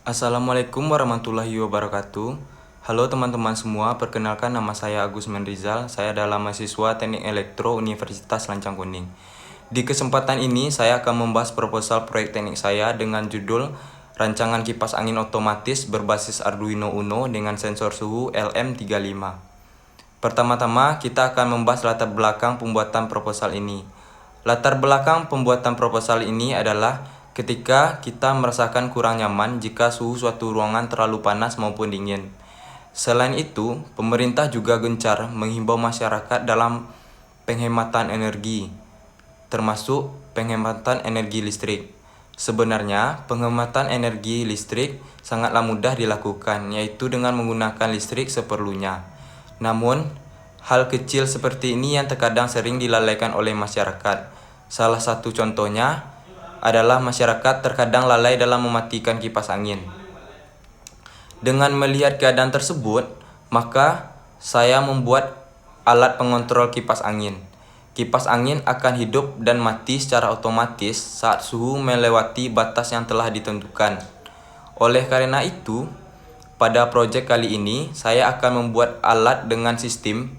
Assalamualaikum warahmatullahi wabarakatuh. Halo teman-teman semua, perkenalkan nama saya Agus Menrizal. Saya adalah mahasiswa Teknik Elektro Universitas Lancang Kuning. Di kesempatan ini saya akan membahas proposal proyek teknik saya dengan judul Rancangan Kipas Angin Otomatis berbasis Arduino Uno dengan sensor suhu LM35. Pertama-tama kita akan membahas latar belakang pembuatan proposal ini. Latar belakang pembuatan proposal ini adalah ketika kita merasakan kurang nyaman jika suhu suatu ruangan terlalu panas maupun dingin. Selain itu, pemerintah juga gencar menghimbau masyarakat dalam penghematan energi, termasuk penghematan energi listrik. Sebenarnya, penghematan energi listrik sangatlah mudah dilakukan, yaitu dengan menggunakan listrik seperlunya. Namun, hal kecil seperti ini yang terkadang sering dilalaikan oleh masyarakat. Salah satu contohnya adalah masyarakat terkadang lalai dalam mematikan kipas angin. Dengan melihat keadaan tersebut, maka saya membuat alat pengontrol kipas angin. Kipas angin akan hidup dan mati secara otomatis saat suhu melewati batas yang telah ditentukan. Oleh karena itu, pada proyek kali ini, saya akan membuat alat dengan sistem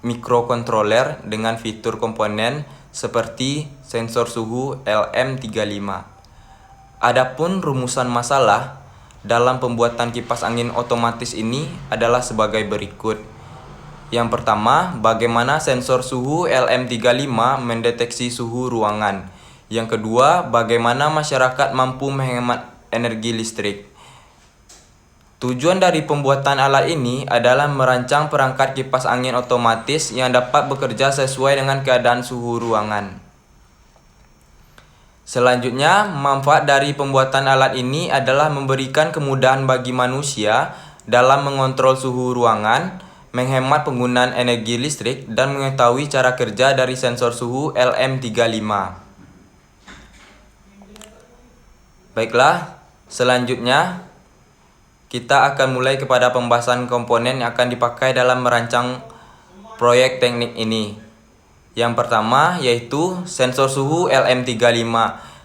microcontroller dengan fitur komponen seperti sensor suhu LM35. Adapun rumusan masalah dalam pembuatan kipas angin otomatis ini adalah sebagai berikut. Yang pertama, bagaimana sensor suhu LM35 mendeteksi suhu ruangan. Yang kedua, bagaimana masyarakat mampu menghemat energi listrik. Tujuan dari pembuatan alat ini adalah merancang perangkat kipas angin otomatis yang dapat bekerja sesuai dengan keadaan suhu ruangan. Selanjutnya, manfaat dari pembuatan alat ini adalah memberikan kemudahan bagi manusia dalam mengontrol suhu ruangan, menghemat penggunaan energi listrik, dan mengetahui cara kerja dari sensor suhu LM35. Baiklah, selanjutnya kita akan mulai kepada pembahasan komponen yang akan dipakai dalam merancang proyek teknik ini. Yang pertama yaitu sensor suhu LM35.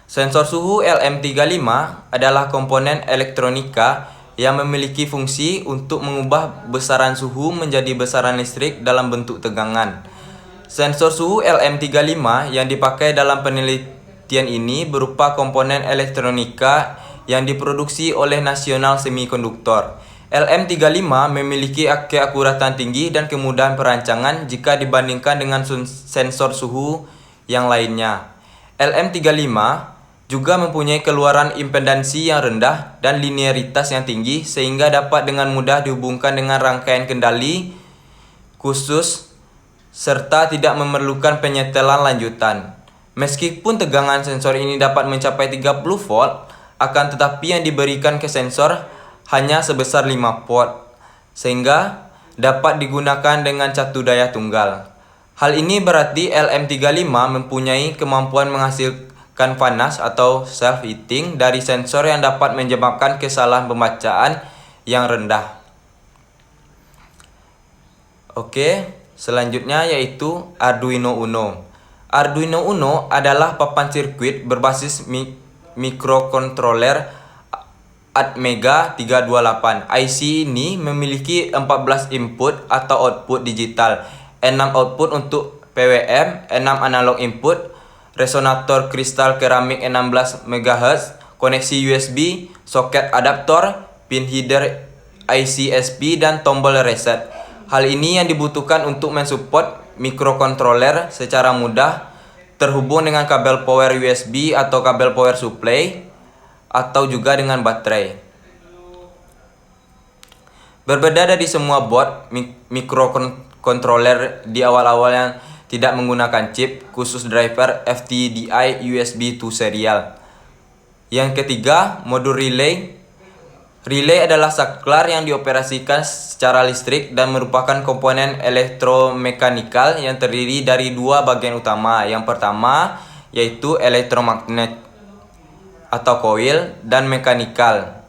Sensor suhu LM35 adalah komponen elektronika yang memiliki fungsi untuk mengubah besaran suhu menjadi besaran listrik dalam bentuk tegangan. Sensor suhu LM35 yang dipakai dalam penelitian ini berupa komponen elektronika yang diproduksi oleh National Semiconductor. LM35 memiliki keakuratan tinggi dan kemudahan perancangan jika dibandingkan dengan sensor suhu yang lainnya. LM35 juga mempunyai keluaran impedansi yang rendah dan linearitas yang tinggi sehingga dapat dengan mudah dihubungkan dengan rangkaian kendali khusus serta tidak memerlukan penyetelan lanjutan. Meskipun tegangan sensor ini dapat mencapai 30 volt, akan tetapi yang diberikan ke sensor hanya sebesar 5 volt, sehingga dapat digunakan dengan catu daya tunggal. Hal ini berarti LM35 mempunyai kemampuan menghasilkan panas atau self-heating dari sensor yang dapat menyebabkan kesalahan pembacaan yang rendah. Oke, selanjutnya yaitu Arduino Uno. Arduino Uno adalah papan sirkuit berbasis microcontroller Atmega 328. IC ini memiliki 14 input atau output digital, 6 output untuk PWM, 6 analog input, resonator kristal keramik 16 MHz, koneksi USB, soket adaptor, pin header IC SP, dan tombol reset. Hal ini yang dibutuhkan untuk mensupport microcontroller secara mudah terhubung dengan kabel power USB atau kabel power supply atau juga dengan baterai. Berbeda dari semua board microcontroller di awal-awal yang tidak menggunakan chip khusus driver FTDI USB 2 serial. Yang ketiga, modul relay. Relay adalah saklar yang dioperasikan secara listrik dan merupakan komponen elektromekanikal yang terdiri dari dua bagian utama. Yang pertama yaitu elektromagnet atau coil dan mekanikal.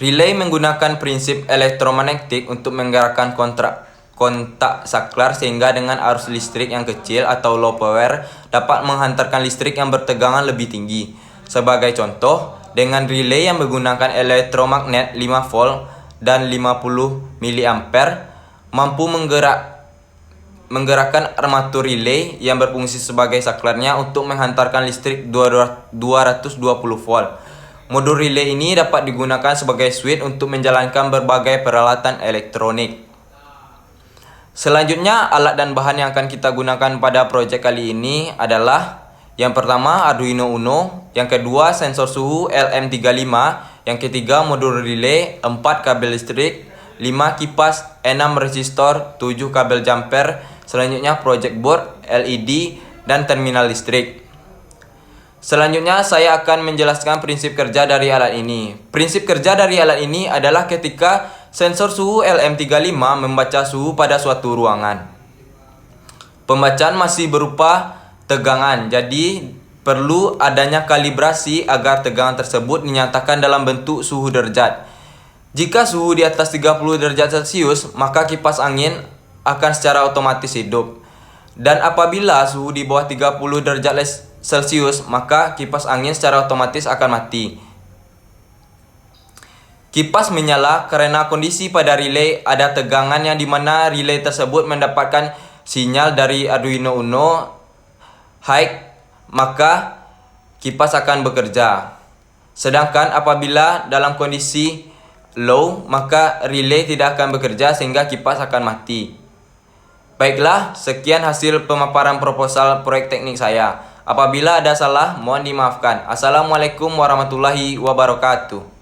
Relay menggunakan prinsip elektromagnetik untuk menggerakkan kontak saklar sehingga dengan arus listrik yang kecil atau low power dapat menghantarkan listrik yang bertegangan lebih tinggi. Sebagai contoh, dengan relay yang menggunakan elektromagnet 5 volt dan 50 mA mampu menggerakkan armatur relay yang berfungsi sebagai saklarnya untuk menghantarkan listrik 220 volt. Modul relay ini dapat digunakan sebagai switch untuk menjalankan berbagai peralatan elektronik. Selanjutnya, alat dan bahan yang akan kita gunakan pada proyek kali ini adalah yang pertama Arduino Uno, yang kedua sensor suhu LM35, yang ketiga modul relay, 4 kabel listrik, 5 kipas, 6 resistor, 7 kabel jumper, selanjutnya project board, LED, dan terminal listrik. Selanjutnya saya akan menjelaskan prinsip kerja dari alat ini. Prinsip kerja dari alat ini adalah ketika sensor suhu LM35 membaca suhu pada suatu ruangan. Pembacaan masih berupa tegangan, jadi perlu adanya kalibrasi agar tegangan tersebut dinyatakan dalam bentuk suhu derajat. Jika suhu di atas 30 derajat Celcius, maka kipas angin akan secara otomatis hidup. Dan apabila suhu di bawah 30 derajat Celcius, maka kipas angin secara otomatis akan mati. Kipas menyala karena kondisi pada relay ada tegangan yang dimana relay tersebut mendapatkan sinyal dari Arduino Uno high, maka kipas akan bekerja. Sedangkan apabila dalam kondisi low, maka relay tidak akan bekerja sehingga kipas akan mati. Baiklah, sekian hasil pemaparan proposal proyek teknik saya. Apabila ada salah, mohon dimaafkan. Assalamualaikum warahmatullahi wabarakatuh.